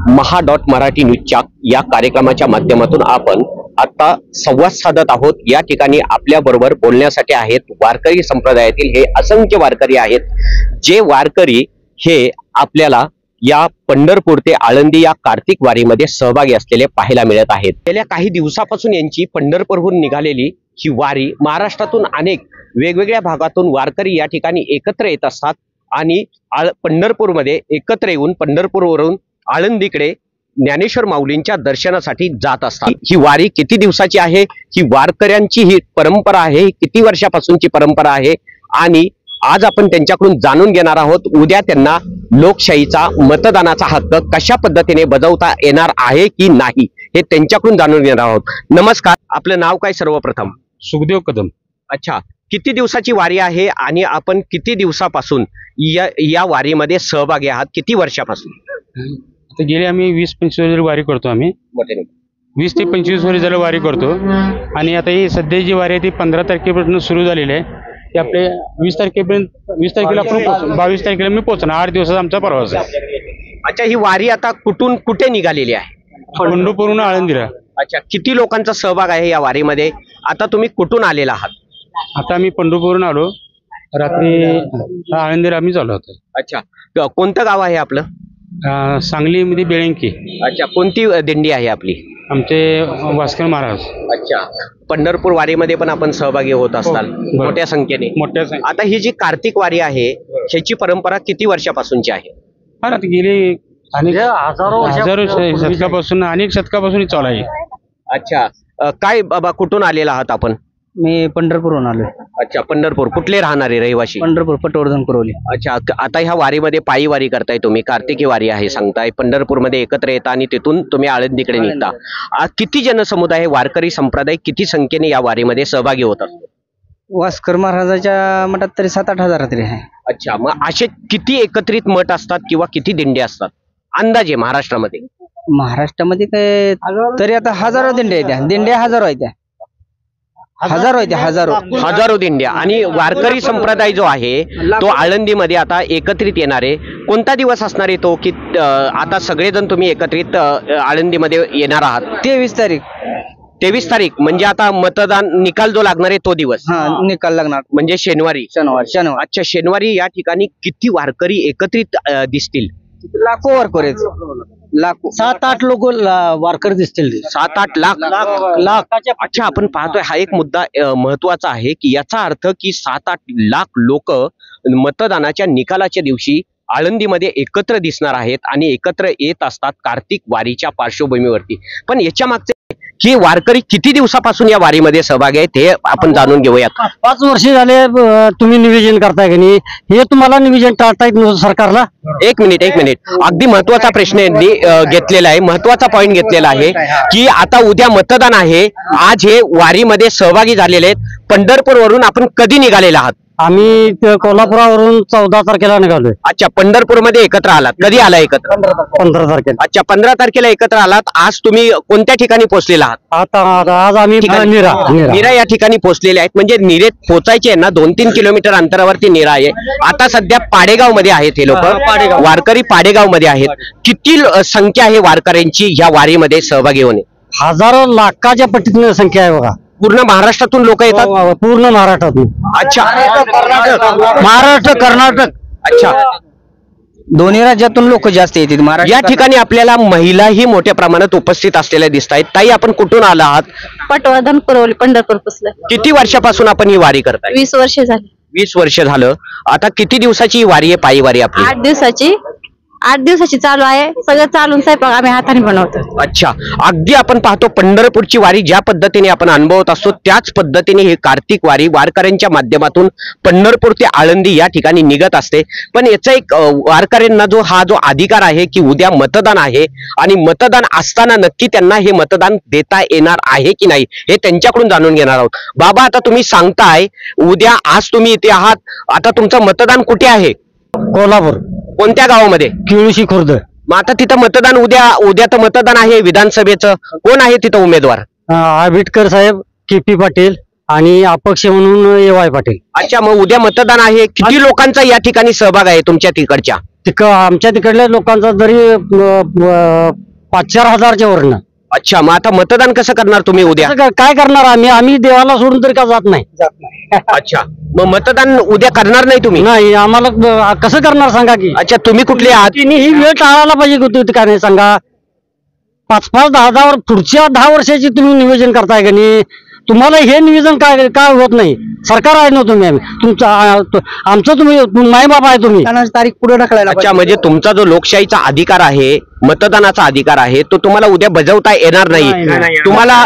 महा.मराठी न्यूजच्या या कार्यक्रमाच्या माध्यमातून आपण आता संवाद साधत आहोत। या ठिकाणी आपल्या बरोबर बोलण्यासाठी आहेत वारकरी संप्रदायातील हे असंख्य वारकरी आहेत, जे वारकरी हे आपल्याला या पंढरपूर ते आळंदी या कार्तिक वारीमध्ये सहभागी असलेले पाहायला मिळत आहेत। गेल्या काही दिवसापासून यांची पंढरपूरहून निघालेली ही वारी महाराष्ट्रातून अनेक वेगवेगळ्या भागातून वारकरी या ठिकाणी एकत्र येत असतात आणि पंढरपूरमध्ये एकत्र येऊन पंढरपूरवरून आळंदीकडे ज्ञानेश्वर माऊलींच्या दर्शनासाठी जात असतात। ही वारी किती दिवसाची आहे, ही वारकऱ्यांची ही परंपरा आहे, किती वर्षापासूनची परंपरा आहे आणि आज आपण त्यांच्याकडून जाणून घेणार आहोत उद्या त्यांना लोकशाहीचा मतदानाचा हक्क कशा पद्धतीने बजावता येणार आहे की नाही हे त्यांच्याकडून जाणून घेणार आहोत। नमस्कार, आपलं नाव काय सर्वप्रथम? सुखदेव कदम। अच्छा, किती दिवसाची वारी आहे आणि आपण किती दिवसापासून या वारीमध्ये सहभागी आहात, किती वर्षापासून? आता गेले आम्ही 20-25 वर्ष वारी करतो। आम्ही 20 ते 25 वर्ष झालं वारी करतो आणि आता ही सध्या जी वारी आहे ती 15 तारखेपासून सुरू झालेली आहे। ते आपले 20 तारखेपर्यंत 20 तारखेला आपण 22 तारखेला मी पोहोचणार। 8 दिवसाचा आमचा प्रवास आहे। अच्छा, ही वारी आता कुठून कुठे निघालेली आहे? पंढरपूरहून आळंदीला। अच्छा, किती लोकांचा सहभाग आहे या वारीमध्ये? आता तुम्ही कुठून आलेला आहात? आता आम्ही पंढरपूरहून आलो, रात्री आळंदीला आम्ही चालू होतो। अच्छा, कोणतं गाव आहे आपलं? सांगलीमध्ये बेळंकी। अच्छा, कोणती दिंडी आहे आपली? आमचे वास्कर महाराज। अच्छा, पंढरपूर वारीमध्ये पण आपण सहभागी होत असताल मोठ्या संख्येने? आता ही जी कार्तिक वारी आहे ह्याची परंपरा किती वर्षापासूनची आहे? आता गेली अनेक हजारो शतकापासून अनेक शतकापासून चालू आहे। अच्छा, काय बाबा कुठून आलेला आहात आपण? मी पंढरपूरहून आलोय। अच्छा, पंढरपूर कुठले राहणारे रहिवासी? पंढरपूर पटवर्धन कुरवली। अच्छा, आता ह्या वारीमध्ये पायी वारी करताय तुम्ही, कार्तिकी वारी आहे सांगताय, पंढरपूरमध्ये एकत्र येता आणि तिथून तुम्ही आळंदीकडे निघता। किती जनसमुदाय वारकरी संप्रदाय किती संख्येने या वारीमध्ये सहभागी होत असतो? वास्कर महाराजाच्या मठात तरी 7-8 हजार तरी आहे। अच्छा, मग असे किती एकत्रित मठ असतात किंवा किती दिंडे असतात अंदाजे महाराष्ट्रामध्ये? महाराष्ट्रामध्ये काय तरी आता हजारो दिंड्या आहेत, त्या दिंड्या हजारो आहेत, त्या हजारो आहेत, हजारो दिंड्या। आणि वारकरी संप्रदाय जो आहे तो आळंदीमध्ये आता एकत्रित येणारे कोणता दिवस असणार आहे तो, की आता सगळेजण तुम्ही एकत्रित आळंदीमध्ये येणार आहात? 23 तारीख। 23 तारीख म्हणजे आता मतदान निकाल जो लागणार आहे तो दिवस? निकाल लागणार म्हणजे शनिवारी। अच्छा, शनिवारी या ठिकाणी किती वारकरी एकत्रित दिसतील? लाखो वारकरी आहेत, लाखो 7-8 लोक वारकरी दिसतील। 7-8 लाख। अच्छा, आपण पाहतोय हा एक मुद्दा महत्वाचा आहे की याचा अर्थ की 7-8 लाख लोक मतदानाच्या निकालाच्या दिवशी आळंदीमध्ये एकत्र दिसणार आहेत आणि एकत्र येत असतात कार्तिक वारीच्या पार्श्वभूमीवरती। पण याच्या मागचे ही वारकरी किती दिवसापासून या वारीमध्ये सहभागी आहेत हे आपण जाणून घेऊयात। 5 वर्ष झाले तुम्ही नियोजन करताय की नाही, हे तुम्हाला नियोजन टाळता येत सरकारला? एक मिनिट, अगदी महत्वाचा प्रश्न यांनी घेतलेला आहे, महत्वाचा पॉइंट घेतलेला आहे की आता उद्या मतदान आहे, आज हे वारीमध्ये सहभागी झालेले आहेत। पंढरपूरवरून आपण कधी निघालेला आहात? आम्ही कोल्हापुरावरून 14 तारखेला निघालोय। अच्छा, पंढरपूरमध्ये एकत्र आलात, कधी आला एकत्र? 15 तारखेला। अच्छा, 15 तारखेला एकत्र आलात। आज तुम्ही कोणत्या ठिकाणी पोहोचलेला आहात? आज आम्ही नीरा या ठिकाणी पोहोचलेले आहेत। म्हणजे नीरेत पोहोचायचे ना 2-3 किलोमीटर अंतरावरती नीरा आहे। आता सध्या पाडेगाव मध्ये आहेत हे लोक, वारकरी पाडेगाव मध्ये आहेत। किती संख्या आहे वारकऱ्यांची या वारीमध्ये सहभागी होणे? हजारो लाखाच्या पट्टीत संख्या आहे बघा। पूर्ण महाराष्ट्रातून लोक येतात? पूर्ण महाराष्ट्रातून। अच्छा, महाराष्ट्र कर्नाटक, अच्छा, दोन्ही राज्यातून लोक जास्त येतात। या ठिकाणी आपल्याला महिलाही मोठ्या प्रमाणात उपस्थित असलेल्या दिसत आहेत। ताई, आपण कुठून आला आहात? पटवर्धन कुरवली, पंढरपूर पासून। किती वर्षापासून आपण ही वारी करताय? 20 वर्ष झाली। 20 वर्ष झालं। आता किती दिवसाची ही वारी आहे, पायी वारी आपली? 8 दिवसाची चालू आहे। सगळं चालून स्वयंपाक आम्ही हाताने बनवतो। अच्छा, अगदी आपण पाहतो पंढरपूरची वारी ज्या पद्धतीने आपण अनुभवत असतो त्याच पद्धतीने ही कार्तिक वारी वारकऱ्यांच्या माध्यमातून पंढरपूर ते आळंदी या ठिकाणी निघत असते। पण याचा एक वारकऱ्यांना जो अधिकार आहे की उद्या मतदान आहे आणि मतदान असताना नक्की त्यांना हे मतदान देता येणार आहे की नाही हे त्यांच्याकडून जाणून घेणार आहोत। बाबा, आता तुम्ही सांगताय उद्या, आज तुम्ही इथे आहात, आता तुमचं मतदान कुठे आहे? कोल्हापूर। कोणत्या गावामध्ये? किळशी खुर्द। मग आता तिथं मतदान उद्या तर मतदान आहे विधानसभेचं, कोण आहे तिथं उमेदवार? आंबेडकर साहेब, के.पी. पाटील आणि अपक्ष म्हणून ए.वाय. पाटील। अच्छा, मग उद्या मतदान आहे, किती लोकांचा या ठिकाणी सहभाग आहे तुमच्या तिकडच्या? आमच्या तिकडल्या लोकांचा तरी 5-4 हजारच्या वरनं. अच्छा, मग आता मतदान कसं करणार तुम्ही उद्या? काय करणार आम्ही देवाला सोडून तरी का जात नाही. अच्छा, मग मतदान उद्या करणार नाही तुम्ही? नाही, आम्हाला कसं करणार सांगा की. अच्छा, तुम्ही कुठले आहात? तिने ही वेळ टाळायला पाहिजे होती का नाही सांगा. 5-5, 10-10 पुढच्या 10 वर्षाची तुम्ही नियोजन करताय का नाही. तुम्हाला हे नियोजन काय होत नाही. सरकार आहे ना तुम्ही, आमचं तुम्ही मायबाप आहे तुम्ही. तारीख पुढे ढकलायला अच्छा, म्हणजे तुमचा जो लोकशाहीचा अधिकार आहे, मतदानाचा अधिकार आहे, तो तुम्हाला उद्या बजावता येणार नाही. तुम्हाला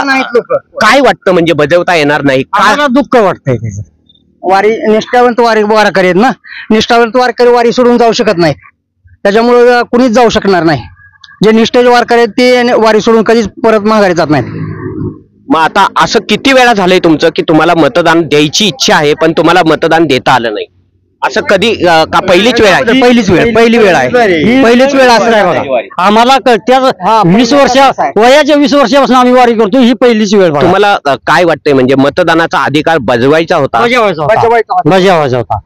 काय वाटतं म्हणजे बजावता येणार नाही? आम्हाला दुःख वाटतंय त्याचं. वारी निष्ठावंत वारकरी आहेत ना, निष्ठावंत वारकरी वारी सोडून जाऊ शकत नाही. त्याच्यामुळे कुणीच जाऊ शकणार नाही. जे निष्ठेचे वारकरी आहेत ते वारी सोडून कधीच परत माघारी जात नाहीत. मग आता असं किती वेळा झालंय तुमचं की तुम्हाला मतदान द्यायची इच्छा आहे पण तुम्हाला मतदान देता आलं नाही? असं कधी का पहिलीच वेळ आहे? पहिली वेळ आहे. पहिलीच वेळ असं आहे बघा. आम्हाला त्या 20 वर्ष वयाच्या 20 वर्षापासून आम्ही वारी करतो. ही पहिलीच वेळ. तुम्हाला काय वाटतंय म्हणजे मतदानाचा अधिकार बजवायचा होता? बजावायचा होता.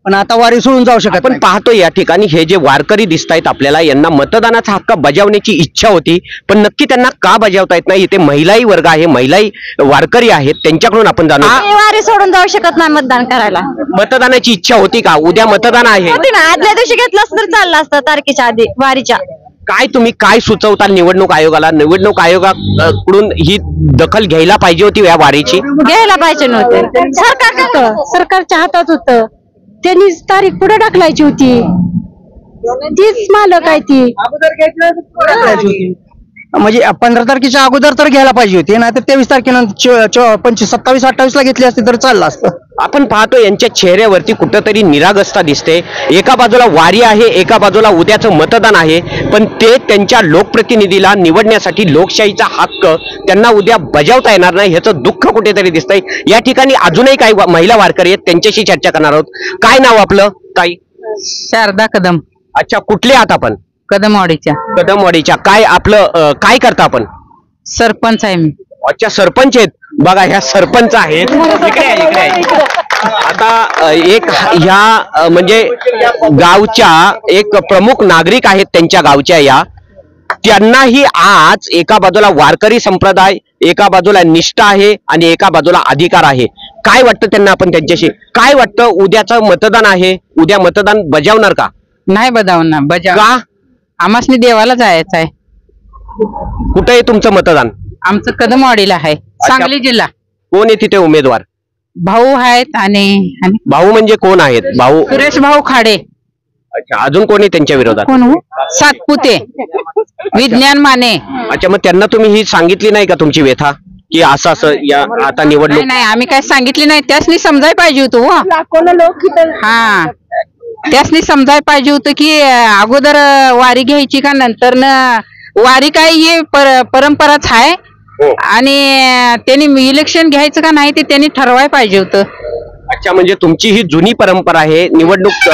पण आता वारी सोडून जाऊ शकत आपण पाहतो या ठिकाणी हे जे वारकरी दिसतायत आपल्याला, यांना मतदानाचा हक्क बजावण्याची इच्छा होती पण नक्की त्यांना का बजावता येत नाही? इथे महिलाही वर्ग आहे, महिलाही वारकरी आहेत, त्यांच्याकडून आपण जाणून. वारी सोडून जाऊ शकत नाही मतदान करायला. मतदानाची इच्छा होती का? उद्या मतदान आहे. आदल्या दिवशी घेतलं असतं तर चाललं असतं तारखेच्या आधी वारीच्या. तुम्ही काय सुचवता निवडणूक आयोगाला? निवडणूक आयोगाकडून ही दखल घ्यायला पाहिजे होती या वारीची. घ्यायला पाहिजे नव्हते. सरकारच्या हातात होतं. त्यांनी तारीख पुढे ढकलायची होती. तीच मालक आहे ती. म्हणजे 15 तारखेच्या अगोदर तर घ्यायला पाहिजे होती, नाही तर 23 तारखेनंतर 25, 27, 28 ला घेतली असती तर चाललं असतं. आपण पाहतो यांच्या चेहऱ्यावरती कुठंतरी निरागसता दिसते. एका बाजूला वारी आहे, एका बाजूला उद्याचं मतदान आहे, पण ते त्यांच्या लोकप्रतिनिधीला निवडण्यासाठी लोकशाहीचा हक्क त्यांना उद्या बजावता येणार नाही ह्याचं दुःख कुठेतरी दिसतंय. या ठिकाणी अजूनही काही महिला वारकरी आहेत, त्यांच्याशी चर्चा करणार आहोत. काय नाव आपलं ताई? शारदा कदम. अच्छा, कुठले आहात आपण? कदमवाडीच्या. कदमवाडीच्या. काय आपलं काय करता आपण? सरपंच आहे मी. अच्छा, सरपंच आहेत. बघा, ह्या सरपंच आहेत. इकडे आहे. आता एक ह्या म्हणजे गावच्या एक प्रमुख नागरिक आहेत त्यांच्या गावच्या. या त्यांनाही आज एका बाजूला वारकरी संप्रदाय, एका बाजूला निष्ठा आहे आणि एका बाजूला अधिकार आहे. काय वाटतं त्यांना? आपण त्यांच्याशी काय वाटतं? उद्याचं मतदान आहे, उद्या मतदान बजावणार का? नाही बजावणार. बजाव का? आम्हाला देवाला जायचं आहे. कुठे आहे तुमचं मतदान? आमचं कदमवाडीला आहे, सांगली जिल्हा. कोण आहे तिथे उमेदवार? भाऊ आहेत. आणि भाऊ म्हणजे कोण आहेत? भाऊ सुरेश भाऊ खाडे. अच्छा, अजून कोण आहे त्यांच्या विरोधात? कोण? सातपुते, विज्ञान माने. अच्छा, मग त्यांना तुम्ही ही सांगितली नाही का तुमची व्यथा की असं असं या आता निवडणूक? नाही, आम्ही काय सांगितली नाही. त्यासनी समजायला पाहिजे होतं. हा, त्यासनी समजायला पाहिजे होतं की अगोदर वारी घ्यायची का नंतर वारी काय ही परंपराच आहे. आणि त्यांनी इलेक्शन घ्यायचं का नाही ते त्यांनी ठरवायला पाहिजे होतं. अच्छा, म्हणजे तुमची ही जुनी परंपरा आहे, निवडणूक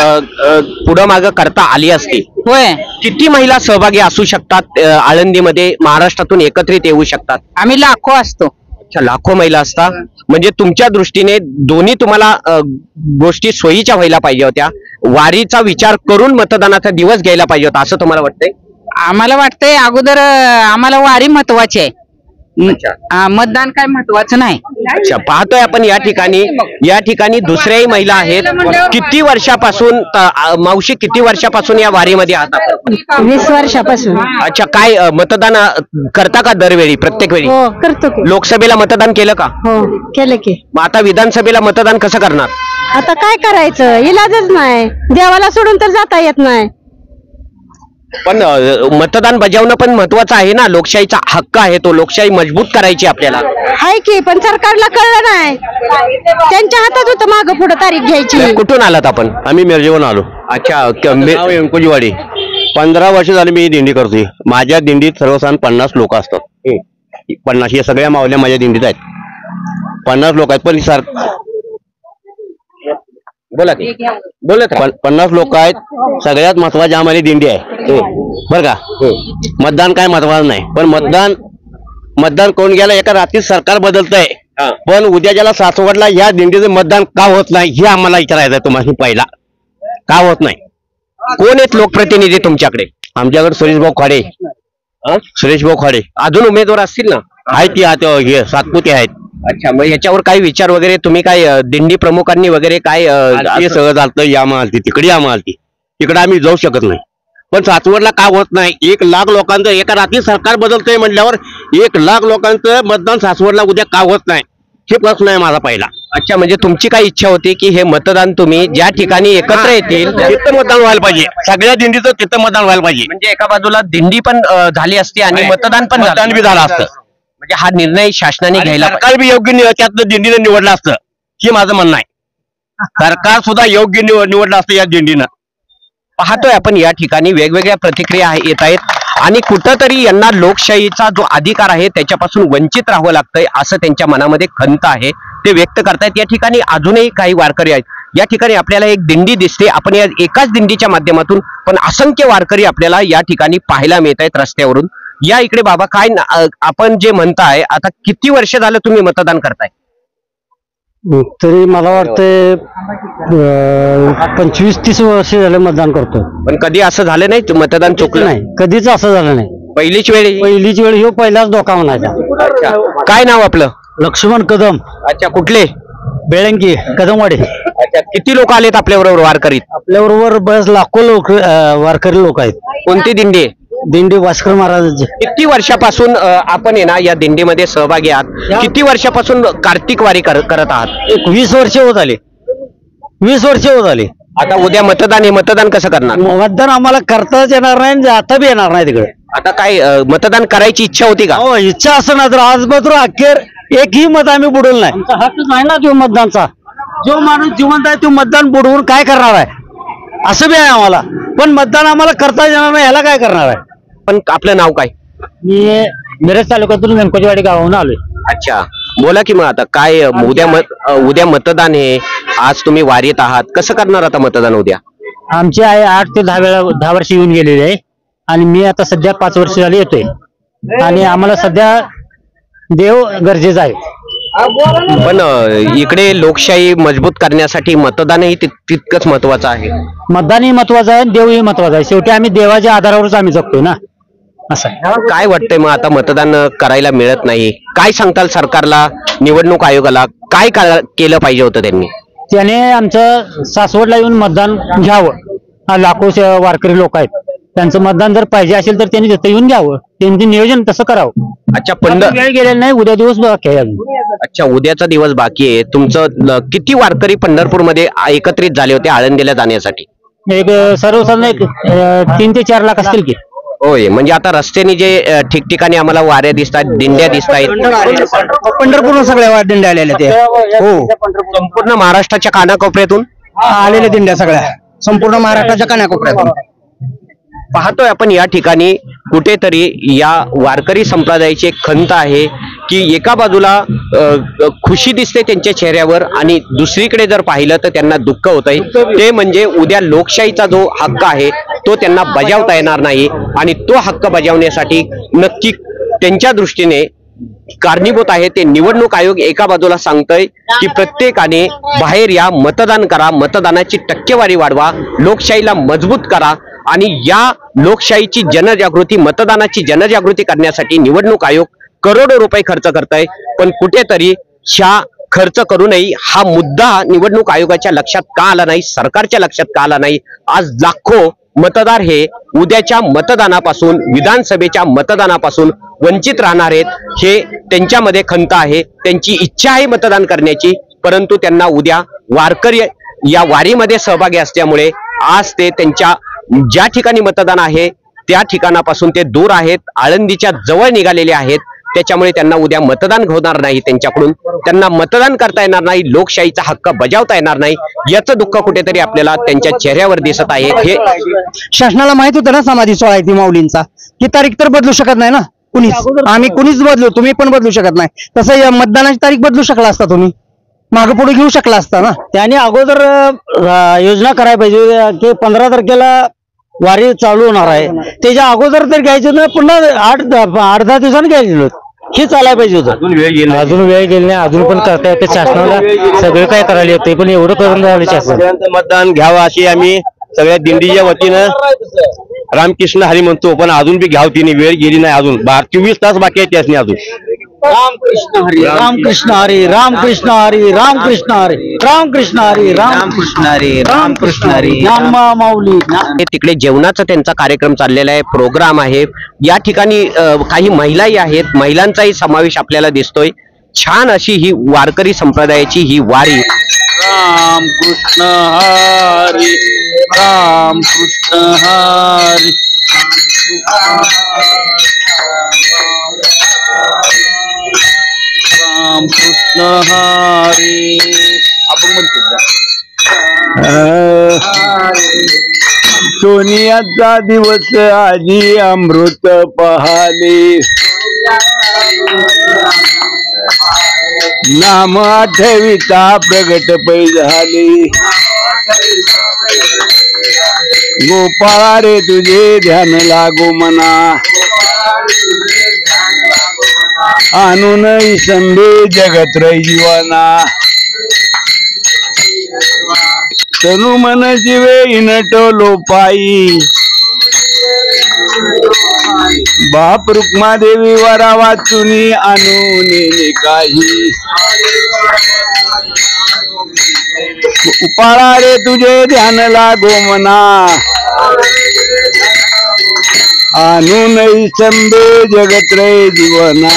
पुढं मागं करता आली असती. होय. किती महिला सहभागी असू शकतात आळंदीमध्ये? महाराष्ट्रातून एकत्रित येऊ शकतात? आम्ही लाखो असतो. अच्छा, लाखो महिला असतात. म्हणजे तुमच्या दृष्टीने दोन्ही तुम्हाला गोष्टी सोयीच्या व्हायला पाहिजे होत्या. वारीचा विचार करून मतदानाचा दिवस घ्यायला पाहिजे होता असं तुम्हाला वाटतंय? आम्हाला वाटतंय अगोदर आम्हाला वारी महत्वाची आहे. मतदान काय महत्वाचं नाही. अच्छा, पाहतोय आपण या ठिकाणी दुसऱ्याही महिला आहेत. किती वर्षापासून मावशी, किती वर्षापासून या वारीमध्ये आहात? 20 वर्षापासून. अच्छा, काय मतदान करता का दरवेळी, प्रत्येक वेळी? हो, करतो की. लोकसभेला मतदान केलं का? हो, केलं की. मग आता विधानसभेला मतदान कसं करणार? आता काय करायचं, इलाजच नाही. देवाला सोडून तर जाता येत नाही. पण मतदान बजावणं पण महत्वाचं आहे ना. लोकशाहीचा हक्क आहे तो. लोकशाही मजबूत करायची आपल्याला आहे की, पण सरकारला कळलं नाही. त्यांच्या हातात होतं मागं पुढे तारीख घ्यायची. कुठून आलात आपण? आम्ही मिरजेवरून आलो. अच्छा, व्यंकोजीवाडी. 15 वर्ष झाली मी ही दिंडी करतोय. माझ्या दिंडीत सर्वसाधारण 50 लोक असतात. 50 या सगळ्या मावल्या माझ्या दिंडीत आहेत. 50 लोक आहेत. पण बोला 50 लोक आहेत. सगळ्यात महत्वाची आम्हाला दिंडी आहे बरं का. मतदान काय महत्वाचं नाही, पण मतदान कोण गेला एका रात्रीत सरकार बदलतंय. पण उद्या ज्याला सासवडला ह्या दिंडीचं मतदान का होत नाही हे आम्हाला विचारायचं आहे तुम्हाला. पहिला का होत नाही कोण आहेत लोकप्रतिनिधी तुमच्याकडे? आमच्याकडे सुरेश भाऊ खाडे. सुरेश भाऊ खाडे अजून उमेदवार असतील ना? आहेत की आता हे सातपुते आहेत. अच्छा, मग याच्यावर काही विचार वगैरे तुम्ही काय दिंडी प्रमुखांनी वगैरे काय हे सगळं झालं या मालती तिकडे या मालती तिकडे आम्ही जाऊ शकत नाही. पण सासवडला काय होत नाही? 1 लाख लोकांचं एका रात्री सरकार बदलतंय म्हटल्यावर 1 लाख लोकांचं मतदान सासवडला उद्या का होत नाही हे प्रश्न आहे माझा पहिला. अच्छा, म्हणजे तुमची काय इच्छा होती की हे मतदान तुम्ही ज्या ठिकाणी एकत्र येतील तिथं मतदान व्हायला पाहिजे. सगळ्या दिंडीचं तिथं मतदान व्हायला पाहिजे. म्हणजे एका बाजूला दिंडी पण झाली असती आणि मतदान पण बी झालं असतं. म्हणजे हा निर्णय शासनाने घ्यायला सरकार बी योग्य त्यातलं दिंडीनं निवडलं असतं हे माझं म्हणणं आहे. सरकार सुद्धा योग्य निवडलं असतं या दिंडीनं. पाहतोय आपण या ठिकाणी वेगवेगळ्या प्रतिक्रिया येत आहेत आणि कुठंतरी यांना लोकशाहीचा जो अधिकार आहे त्याच्यापासून वंचित राहावं लागतंय असं त्यांच्या मनामध्ये खंत आहे, ते व्यक्त करतायत. या ठिकाणी अजूनही काही वारकरी आहेत. या ठिकाणी आपल्याला एक दिंडी दिसते. आपण या एकाच दिंडीच्या माध्यमातून पण असंख्य वारकरी आपल्याला या ठिकाणी पाहायला मिळत आहेत रस्त्यावरून. या इकडे बाबा, काय आपण जे म्हणताय, आता किती वर्ष झालं तुम्ही मतदान करताय? तरी मला वाटतंय 25-30 वर्ष झाले मतदान करतो. पण कधी असं झालं नाही मतदान चुकलं? नाही, कधीच असं झालं नाही. पहिलीच वेळ? पहिलीच वेळ ह्यो पहिलाच धोका म्हणायचा. अच्छा, काय नाव आपलं? लक्ष्मण कदम. अच्छा, कुठले? बेळंकी, कदमवाडी. अच्छा, किती लोक आलेत आपल्या बरोबर वारकरी? आपल्या बरोबर बस लाखो लोक वारकरी लोक आहेत. कोणती दिंडी आहे? दिंडी भास्कर महाराजांची. किती वर्षापासून आपण आहे ना या दिंडीमध्ये सहभागी आहात? किती वर्षापासून कार्तिक वारी करत आहात? 20 वर्ष होत आले. 20 वर्ष होत आले. आता उद्या मतदान आहे, मतदान कसं करणार? मतदान आम्हाला करताच येणार नाही, जाता बी येणार नाही तिकडे. आता काय मतदान करायची इच्छा होती का? हो, इच्छा असं ना तर आज मात्र अखेर एकही मत आम्ही बुडवलं नाही. आमचा हक्क आहे ना तो मतदानचा. जो माणूस जिवंत आहे तो मतदान बुडवून काय करणार आहे असं बी आहे आम्हाला. पण मतदान आम्हाला करता येणार नाही, ह्याला काय करणार आहे? पण आपलं नाव काय? मी मिरज तालुक्यातून व्यंकोचवाडी गावाहून आलोय. अच्छा, बोला की मग आता काय उद्या मतदान आहे, आज तुम्ही वारीत आहात, कसं करणार आता मतदान उद्या? आमची आई 8 ते 10 वर्ष येऊन गेलेली आहे आणि मी आता सध्या 5 वर्ष झाली येतोय आणि आम्हाला सध्या देव गरजेचं आहे. पण इकडे लोकशाही मजबूत करण्यासाठी मतदानही तितकंच महत्वाचं आहे. मतदानही महत्वाचं आहे, देवही महत्वाचं आहे. शेवटी आम्ही देवाच्या आधारावरच आम्ही जगतोय ना, असं आहे. काय वाटतंय मग आता मतदान करायला मिळत नाही, काय सांगताल सरकारला, निवडणूक आयोगाला काय केलं पाहिजे होतं त्यांनी? त्याने आमचं सासवडला येऊन मतदान घ्यावं. लाखो वारकरी लोक आहेत, त्यांचं मतदान जर पाहिजे असेल तर त्यांनी तिथं येऊन घ्यावं. त्यांचे नियोजन तसं करावं. अच्छा, वेळ गेलेला नाही, उद्या दिवस बाकी आहे. अच्छा, उद्याचा दिवस बाकी आहे. तुमचं किती वारकरी पंढरपूरमध्ये एकत्रित झाले होते आळंदीला जाण्यासाठी? एक सर्वसाधारण 3 ते 4 लाख असतील की. होय, म्हणजे आता रस्त्याने जे ठिकठिकाणी आम्हाला वाऱ्या दिसतात, दिंड्या दिसत आहेत, पंढरपूर सगळ्या दिंड्या आलेल्या ते. हो, संपूर्ण महाराष्ट्राच्या कानाकोपऱ्यातून आलेल्या दिंड्या सगळ्या संपूर्ण महाराष्ट्राच्या कानाकोपऱ्यातून. पाहतोय आपण या ठिकाणी कुठेतरी या वारकरी संप्रदायाची एक खंत आहे की एका बाजूला खुशी दिसते त्यांच्या चेहऱ्यावर आणि दुसरीकडे जर पाहिलं तर त्यांना दुःख होतंय. ते म्हणजे उद्या लोकशाहीचा जो हक्क आहे तो त्यांना बजावता येणार नाही आणि तो हक्क बजावण्यासाठी नक्की त्यांच्या दृष्टीने कारणीभूत आहे ते निवडणूक आयोग एका बाजूला सांगतोय की प्रत्येकाने बाहेर या, मतदान करा, मतदानाची टक्केवारी वाढवा, लोकशाहीला मजबूत करा आणि या लोकशाहीची जनजागृती, मतदानाची जनजागृती करण्यासाठी निवडणूक आयोग करोडो रुपये खर्च करतोय. पण कुठेतरी ह्या खर्च करूनही हा मुद्दा निवडणूक आयोगाच्या लक्षात का आला नाही, सरकारच्या लक्षात का आला नाही? आज लाखो मतदार हे उद्याच्या मतदानापासून, विधानसभेच्या मतदानापासून वंचित राहणार आहेत. हे त्यांच्यामध्ये खंत आहे, त्यांची इच्छा आहे मतदान करण्याची, परंतु त्यांना उद्या वारकरी या वारीमध्ये सहभागी असल्यामुळे आज ते त्यांच्या ज्या ठिकाणी मतदान आहे त्या ठिकाणापासून ते दूर आहेत, आळंदीच्या जवळ निघालेले आहेत. त्याच्यामुळे त्यांना उद्या मतदान होणार नाही, त्यांच्याकडून त्यांना मतदान करता येणार नाही, लोकशाहीचा हक्क बजावता येणार नाही. याचं दुःख कुठेतरी आपल्याला त्यांच्या चेहऱ्यावर दिसत आहे. हे शासनाला माहित होतं ना समाधी सोहळा आहे ती माऊलींचा, ही तारीख तर बदलू शकत नाही ना कुणीच. आम्ही कुणीच बदलू, तुम्ही पण बदलू शकत नाही. तसं या मतदानाची तारीख बदलू शकला असता, तुम्ही मागे पुढे घेऊ शकला असता ना. त्याने अगोदर योजना करायला पाहिजे की 15 तारखेला वारी चालू होणार आहे, त्याच्या अगोदर तर घ्यायचं ना, पुन्हा 8-10 दिवसांनी घ्यायचं, हे चालायला पाहिजे होतं. अजून वेळ गेली नाही, अजून पण करता येते. शासनाला सगळं काय करायला येते, पण एवढं करून राहिले शासन. मतदान घ्यावं अशी आम्ही सगळ्या दिंडीच्या वतीनं रामकृष्ण हरी म्हणतो, पण अजून बी घ्याव तिने वेळ गेली नाही अजून 24 तास बाकी आहे त्यासनी अजून. रामकृष्ण हरी रामकृष्ण हरी रामकृष्ण हरी रामकृष्ण हरी रामकृष्ण हरी रामकृष्ण हरी रामकृष्ण हरी ज्ञानमा माऊली. तिकडे जेवणाचा त्यांचा कार्यक्रम चाललेला आहे, प्रोग्राम आहे. या ठिकाणी काही महिलाही आहेत, महिलांचाही समावेश आपल्याला दिसतोय. छान अशी ही वारकरी संप्रदायाची ही वारी. रामकृष्ण हरी रामकृष्ण हरी रामकृष्ण हरी. आपण म्हणतो सोनियाचा दिवस आजी अमृत पहाले, नाम आठविता प्रगट पै झाले. गोपाळा रे तुझे ध्यान लागो मना, आणून संबे जगत रै जीवना. तनु मन जीवे इनटलो पायी, बाप रुक्मादेवी वरा वाचुनी आणून काही. उपाळा रे तुझे ध्यान लागो मना, आणून संबे जगत रे जीवना.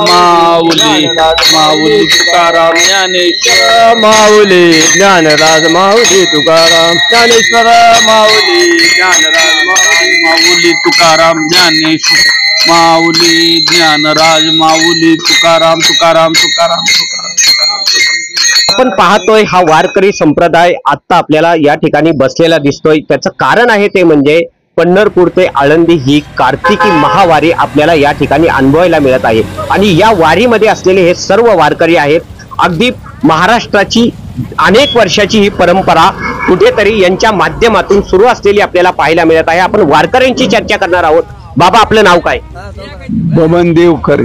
माऊली माऊली तुकाराम ज्ञानेश्वर माऊली ज्ञानराज माऊली तुकाराम ज्ञानेश्वर माऊली ज्ञानराज माऊली तुकाराम ज्ञानेश्वर माऊली ज्ञानराज माऊली तुकाराम तुकाराम तुकाराम तुकाराम. आपण पाहतोय हा वारकरी संप्रदाय आता आपल्याला या ठिकाणी बसलेला दिसतोय. त्याचं कारण आहे ते म्हणजे पंढरपूर ते आळंदी ही कार्तिकी महावारी आपल्याला या ठिकाणी अनुभवायला मिळत आहे. आणि या वारीमध्ये असलेले हे सर्व वारकरी आहेत. अगदी महाराष्ट्राची अनेक वर्षाची ही परंपरा कुठेतरी यांच्या माध्यमातून सुरू असलेली आपल्याला पाहायला मिळत आहे. आपण वारकऱ्यांची चर्चा करणार आहोत. बाबा, आपलं नाव काय? बबन देवकर.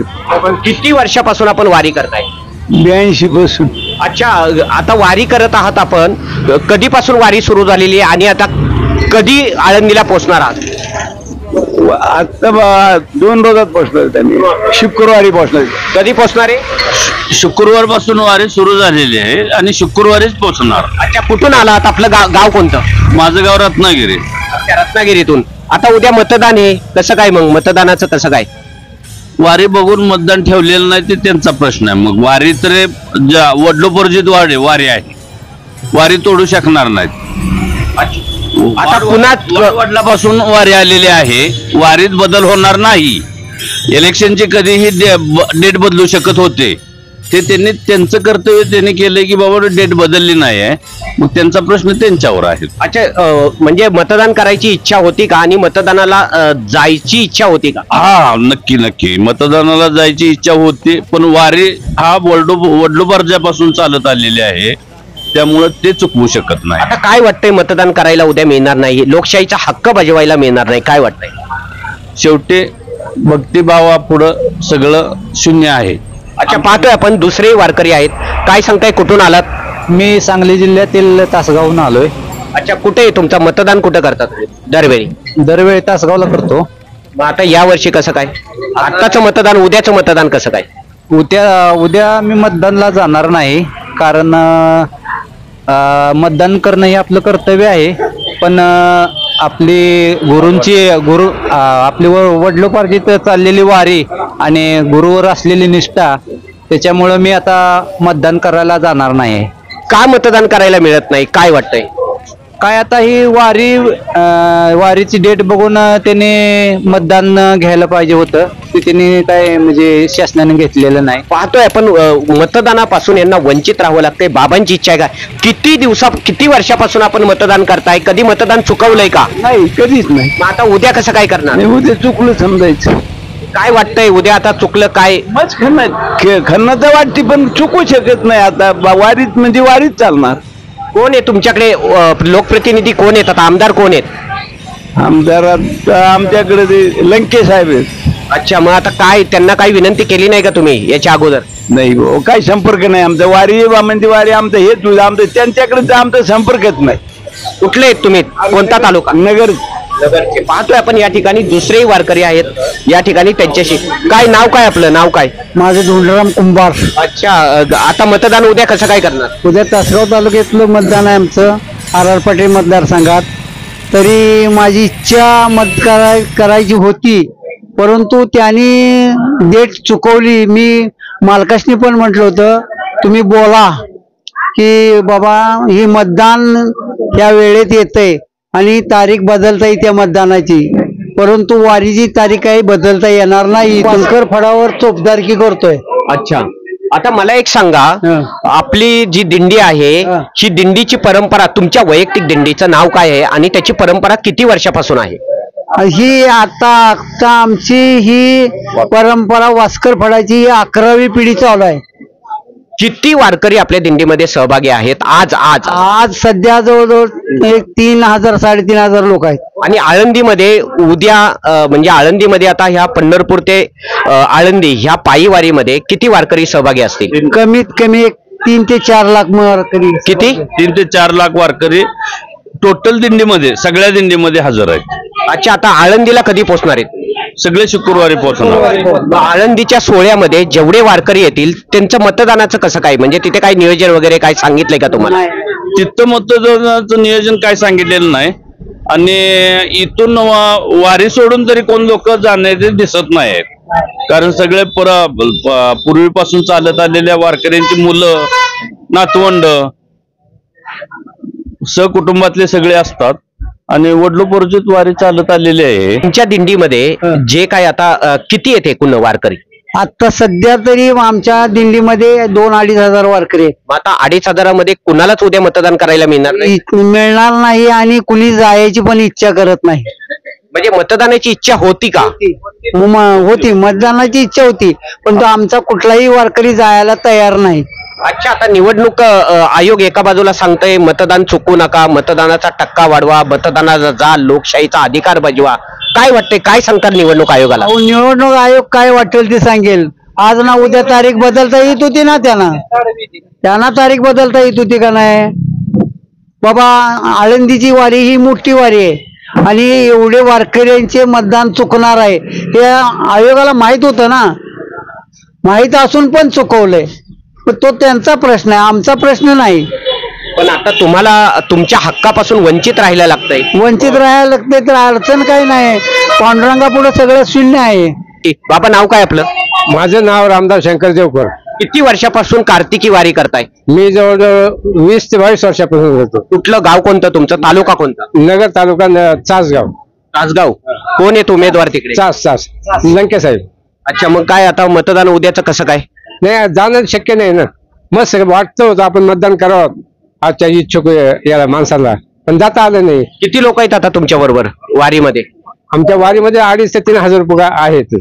किती वर्षापासून आपण वारी करताय? 82 पासून. अच्छा, आता वारी करत आहात आपण. कधीपासून वारी सुरू झालेली आहे आणि आता कधी आळंदीला पोहोचणार आहात? आता 2 रोजात पोहोचणार त्यांनी, शुक्रवारी पोहोचणार. कधी पोहोचणार आहे? शुक्रवार पासून वारी सुरू झालेली आहे आणि शुक्रवारीच पोहोचणार. अच्छा, कुठून आलात? आपलं गाव कोणतं? माझं गाव रत्नागिरी. रत्नागिरीतून. आता उद्या मतदान आहे, कसं काय मग मतदानाचं कसं काय? वारी बघून मतदान ठेवलेलं नाही ते त्यांचा प्रश्न आहे. मग वारी तर वडलोपर्जित वारी आहे, वारी तोडू शकणार नाहीत. आता पुन्हा वडिलापासून वारी आलेली आहे, वारीत बदल होणार नाही. इलेक्शनची कधीही डेट बदलू शकत होते, ते त्यांनी त्यांचं कर्तव्य त्यांनी केलंय की बाबा डेट बदलली नाही आहे, मग त्यांचा प्रश्न त्यांच्यावर आहे. अच्छा, म्हणजे मतदान करायची इच्छा होती का आणि मतदानाला जायची इच्छा होती का? हा, नक्की नक्की मतदानाला जायची इच्छा होती, पण वारी हा वडलोपार्जापासून चालत आलेली आहे, त्यामुळे ते चुकवू शकत नाही. आता काय वाटतंय, मतदान करायला उद्या मिळणार नाही, लोकशाहीचा हक्क बजवायला मिळणार नाही, काय वाटतंय? शेवटी भक्तिभावापुढं सगळं शून्य आहे. अच्छा, पाहतोय आपण दुसरे वारकरी आहेत. काय सांगताय, कुठून आलात? मी सांगली जिल्ह्यातील तासगावहून आलोय. अच्छा, कुठे तुमचं मतदान कुठं करतात? दरवेळी तासगावला करतो. मग आता या वर्षी कसं काय? आत्ताचं मतदान, उद्याचं मतदान कसं काय? उद्या मी मतदानला जाणार नाही, कारण मतदान करणं हे आपलं कर्तव्य आहे. पण आपली आपली वडलोपार्जित चाललेली वारी आणि गुरुवर असलेली निष्ठा, त्याच्यामुळं मी आता मतदान करायला जाणार नाही. का मतदान करायला मिळत नाही, काय वाटतंय? काय आता ही वारीची डेट बघून त्याने मतदान घ्यायला पाहिजे होतं, ते त्यांनी काय म्हणजे शासनाने घेतलेलं नाही. पाहतोय आपण मतदानापासून यांना वंचित राहावं लागतंय. बाबांची इच्छा आहे का? किती वर्षापासून आपण मतदान करताय? कधी मतदान चुकवलंय का? नाही, कधीच नाही. मग आता उद्या कसं काय करणार? उद्या चुकलं समजायचं. काय वाटतंय उद्या आता चुकलं काय? खन्ना तर वाटते, पण चुकू शकत नाही. आता वारीत म्हणजे वारीत चालणार. कोण आहे तुमच्याकडे लोकप्रतिनिधी? कोण आहेत आता? आमदार कोण आहेत? आमदार आमच्याकडे लंके साहेब आहेत. अच्छा, मग आता काय त्यांना काही विनंती केली नाही का तुम्ही याच्या अगोदर? नाही हो, काही संपर्क नाही आमचा. वारी वामनची वारी आमचं हेच आमचं त्यांच्याकडे आमचा संपर्कच नाही. कुठले आहेत तुम्ही? कोणता तालुका? नगर. नगरचे. पाहतोय आपण या ठिकाणी दुसरेही वारकरी आहेत या ठिकाणी. त्यांच्याशी काय नाव काय आपलं? नाव काय? माझं धोंडराम कुंभार. अच्छा, आता मतदान उद्या कसं काय करणार? उद्या तासगाव तालुक्यातलं मतदान आहे आमचं, आर पाटील मतदारसंघात. तरी माझी इच्छा करायची होती, परंतु त्यांनी डेट चुकवली. मी मालकाशनी पण म्हटलं होतं तुम्ही बोला की बाबा ही मतदान या वेळेत येतंय आणि तारीख बदलता येते मतदानाची, परंतु वारीची तारीख काही बदलता येणार नाही. शंकर फडावर चोपदारकी करतोय. अच्छा, आता मला एक सांगा, आपली जी दिंडी आहे ही दिंडीची परंपरा, तुमच्या वैयक्तिक दिंडीचं नाव काय आहे आणि त्याची परंपरा किती वर्षापासून आहे? ही आता आमची ही परंपरा वास्कर फडाची 11वी पिढी चालू आहे. किती वारकरी आपल्या दिंडीमध्ये सहभागी आहेत आज? आज आज सध्या जवळजवळ एक 3,000 3,500 लोक आहेत. आणि आळंदीमध्ये उद्या म्हणजे आळंदीमध्ये आता ह्या पंढरपूर ते आळंदी ह्या पायी वारीमध्ये किती वारकरी सहभागी असतील? कमीत कमी 3 ते 4 लाख वारकरी. किती? 3 ते 4 लाख वारकरी टोटल दिंडीमध्ये, सगळ्या दिंडीमध्ये हजर आहेत. अच्छा, आता आळंदीला कधी पोहोचणार आहेत? सगळे शुक्रवारी पोहोचणार. आळंदीच्या सोहळ्यामध्ये जेवढे वारकरी येतील त्यांचं मतदानाचं कसं काय, म्हणजे तिथे काय नियोजन वगैरे काय सांगितलंय का तुम्हाला? तिथं मतदानाचं नियोजन काय सांगितलेलं नाही. आणि इथून वारी सोडून तरी कोण लोक जाण्याचे दिसत नाहीत, कारण सगळे पूर्वीपासून चालत आलेल्या वारकऱ्यांची मुलं, नातवंड, सहकुटुंबातले सगळे असतात आणि वडलोपूर्वचित वारी चालत आलेली आहे. तुमच्या दिंडीमध्ये जे काय आता किती येते एकूण वारकरी? आता सध्या तरी आमच्या दिंडीमध्ये 2-2.5 हजार वारकरी आहेत. आता 2.5 मध्ये कुणालाच उद्या मतदान करायला मिळणार नाही? मिळणार नाही आणि कुणी जायची पण इच्छा करत नाही. म्हणजे मतदानाची इच्छा होती का? होती, मतदानाची इच्छा होती, पण तो आमचा कुठलाही वारकरी जायला तयार नाही. अच्छा, आता निवडणूक आयोग एका बाजूला सांगतोय मतदान चुकू नका, मतदानाचा टक्का वाढवा, मतदानाचा जा, लोकशाहीचा अधिकार बजवा. काय वाटतंय, काय सांगतात निवडणूक आयोगाला? निवडणूक आयोग काय वाटेल ते सांगेल. आज ना उद्या तारीख बदलता येत होती ना, त्यांना तारीख बदलता येत होती का नाही? बाबा आळंदीची वारी ही मोठी वारी आहे आणि एवढे वारकऱ्यांचे मतदान चुकणार आहे हे आयोगाला माहित होतं ना, माहित असून पण चुकवलंय. तो त्यांचा प्रश्न आहे, आमचा प्रश्न नाही. पण आता तुम्हाला तुमच्या हक्कापासून वंचित राहायला लागतंय. वंचित राहायला लागतंय तर अडचण काही नाही, पांडुरंगा पुढे सगळं शून्य आहे. बाबा नाव काय आपलं? माझं नाव रामदास शंकर देवकर. किती वर्षापासून कार्तिकी वारी करताय? मी जवळजवळ 20 ते 22 वर्षापासून करतो. कुठलं गाव कोणतं तुमचं? तालुका कोणता? नगर तालुका चासगाव. तासगाव. कोण आहेत उमेदवार तिकडे? चास लंके साहेब. अच्छा, मग काय आता मतदान उद्याचं कसं काय? नाही, जाणं शक्य नाही ना. मस्त वाटतं होतं आपण मतदान करावं आजच्या इच्छुक याला माणसाला, पण जाता आलं नाही. किती लोक आहेत आता तुमच्या बरोबर वारीमध्ये? आमच्या वारीमध्ये 2,500 ते 3,000 रुपये आहेत.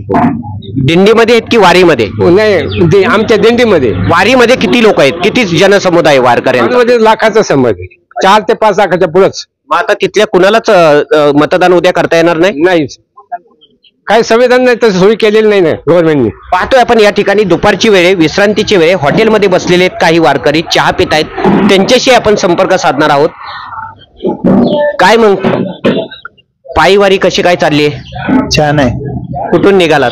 दिंडीमध्ये आहेत की वारीमध्ये? नाही, आमच्या दिंडीमध्ये. वारीमध्ये किती लोक आहेत? किती जनसमुदाय वारकऱ्यांमध्ये? लाखाचा संबंध, 4 ते 5 लाखाच्या पुढेच. मग आता तिथल्या कुणालाच मतदान उद्या करता येणार नाही? नाही, काही संविधान नाही, तसं सोयी केलेली नाही ना गव्हर्नमेंटने. पाहतोय आपण या ठिकाणी दुपारची वेळ, विश्रांतीची वेळ, हॉटेलमध्ये बसलेले आहेत काही वारकरी, चहा पित आहेत, त्यांच्याशी आपण संपर्क साधणार आहोत. काय मग पायीवारी कशी काय चालली आहे? छान आहे. कुठून निघालात?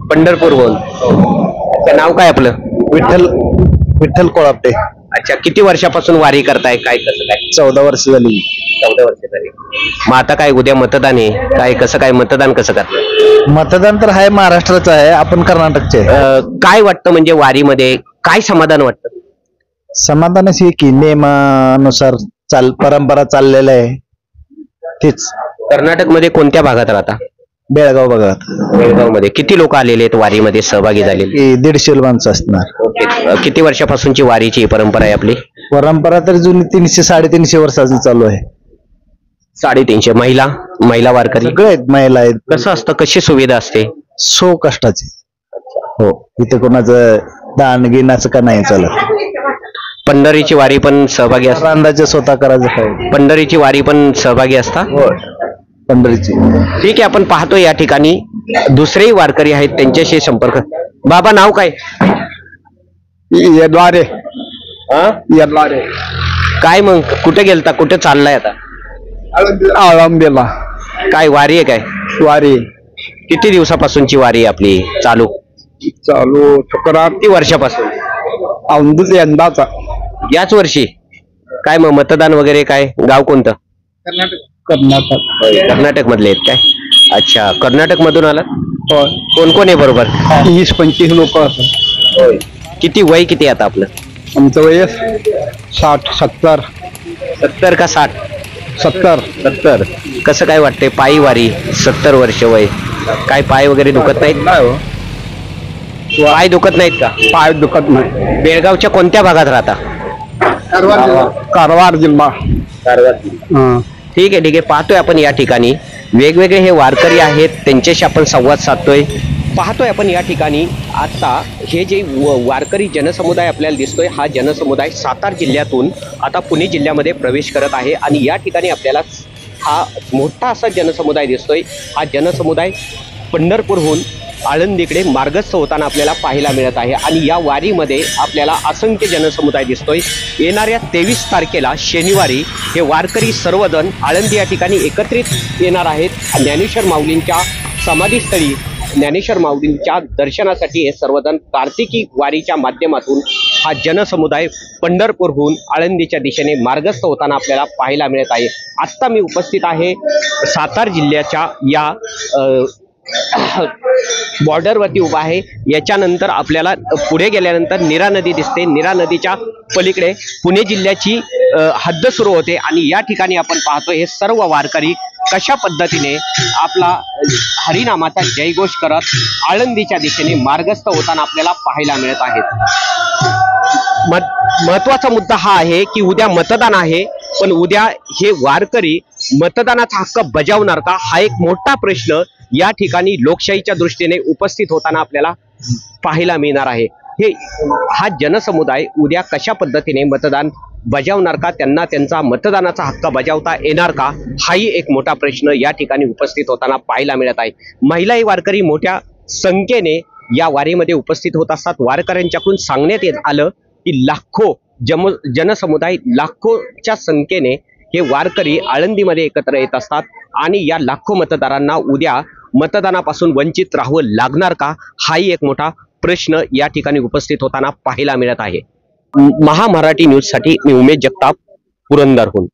पंढरपूरहून. नाव काय आपलं? विठ्ठल कोळापटे. अच्छा, किती वर्षापासून वारी करताय? काय कसं काय? 14 वर्ष झाली. 14 वर्ष झाली. मग आता काय उद्या मतदान आहे, काय कसं काय मतदान कसं करताय? मतदान तर आहे महाराष्ट्राचं आहे, आपण कर्नाटकचे. काय वाटतं म्हणजे वारीमध्ये काय समाधान वाटतं? समाधान अशी की नियमानुसार परंपरा चाललेलं आहे तेच. कर्नाटक मध्ये कोणत्या भागात राहता? बेळगाव भागात. बेळगाव मध्ये किती लोक आलेले आहेत वारीमध्ये सहभागी झालेले? 150 माणसं असणार. किती वर्षापासूनची वारीची परंपरा आहे आपली? परंपरा तर जुनी 300-350 वर्षाची चालू आहे. 350. महिला वारकरी सगळे आहेत, महिला आहेत. कसं असतं, कशी सुविधा असते? सो कष्टाची. हो, इथे कोणाचं दान गिनाचं का नाही चालत. पंढरीची वारी पण सहभागी असतात? अंदाजे स्वतः करायचं काय. पंढरीची वारी पण सहभागी असतात? हो, पंढरीची. ठीक आहे, आपण पाहतो या ठिकाणी दुसरेही वारकरी आहेत, त्यांच्याशी संपर्क. बाबा नाव काय? येद्वारे. येद्वारे. काय मग कुठे गेलता, कुठे चाललाय आता? आळंदीला. काय वारी आहे काय? वारी. किती दिवसापासूनची वारी आहे आपली चालू? शुक्रवार. किती वर्षापासून? औंधच यंदाचा. याच वर्षी. काय मग मतदान वगैरे काय? गाव कोणतं? कर्नाटक. कर्नाटक मधले आहेत काय? अच्छा, कर्नाटक मधून आलात? कोण कोण आहे बरोबर? 20-25 लोक. किती वय किती आता आपलं? आमचं वय 60-70. 70 का 60? 70. कसं काय वाटतंय पायी वारी? 70 वर्ष वय. काय पाय वगैरे दुखत नाहीत? पाय दुखत नाहीत का? पाय दुखत नाही. बेळगावच्या कोणत्या भागात राहता? कारवार जिल्हा. ठीक आहे. पाहतोय आपण या ठिकाणी वेगवेगळे हे वारकरी आहेत, त्यांच्याशी आपण संवाद साधतोय. पाहतोय आपण या ठिकाणी आता हे जे वारकरी जनसमुदाय आपल्याला दिसतोय, हा जनसमुदाय सातारा जिल्ह्यातून आता पुणे जिल्ह्यामध्ये प्रवेश करत आहे. आणि या ठिकाणी आपल्याला हा मोठा असा जनसमुदाय दिसतोय. हा जनसमुदाय पंढरपूरहून आळंदीकडे मार्गस्थ होताना आपल्याला पाहायला मिळत आहे. आणि या वारीमध्ये आपल्याला असंख्य जनसमुदाय दिसतोय. येणाऱ्या 23 तारखेला शनिवारी हे वारकरी सर्वजण आळंदी या ठिकाणी एकत्रित येणार आहेत. ज्ञानेश्वर माऊलींच्या समाधीस्थळी ज्ञानेश्वर माऊलींच्या दर्शनासाठी हे सर्वजण कार्तिकी वारीच्या माध्यमातून हा जनसमुदाय पंढरपूरहून आळंदीच्या दिशेने मार्गस्थ होताना आपल्याला पाहायला मिळत आहे. आत्ता मी उपस्थित आहे सातारा जिल्ह्याच्या या बॉर्डरवरती उभा आहे. याच्यानंतर आपल्याला पुढे गेल्यानंतर नीरा नदी दिसते. नीरा नदीच्या पलीकडे पुणे जिल्ह्याची हद्द सुरू होते. आणि या ठिकाणी आपण पाहतो हे सर्व वारकरी कशा पद्धतीने आपला हरिनामाचा जयघोष करत आळंदीच्या दिशेने मार्गस्थ होताना आपल्याला पाहायला मिळत आहेत. महत्वाचा मुद्दा हा आहे की उद्या मतदान आहे, पण उद्या हे वारकरी मतदानाचा हक्क बजावणार का, हा एक मोठा प्रश्न या ठिकाणी लोकशाहीच्या दृष्टीने उपस्थित होताना आपल्याला पाहायला मिळणार आहे. हा जनसमुदाय उद्या कशा पद्धतीने मतदान बजावणार का, त्यांना त्यांचा मतदानाचा हक्क बजावता येणार का, हाही एक मोठा प्रश्न या ठिकाणी उपस्थित होताना पाहायला मिळत आहे. महिलाही वारकरी मोठ्या संख्येने या वारीमध्ये उपस्थित होत असतात. वारकऱ्यांच्याकडून सांगण्यात येत आलं की लाखो जनसमुदाय लाखोच्या संख्येने हे वारकरी आळंदीमध्ये एकत्र येत असतात. आणि या लाखो मतदारांना उद्या मतदानापासून वंचित राहावं लागणार का, हाही एक मोठा प्रश्न या ठिकाणी उपस्थित होताना पाहायला मिळत आहे. महामराठी न्यूज साठी मी उमेश जगताप, पुरंदरहून.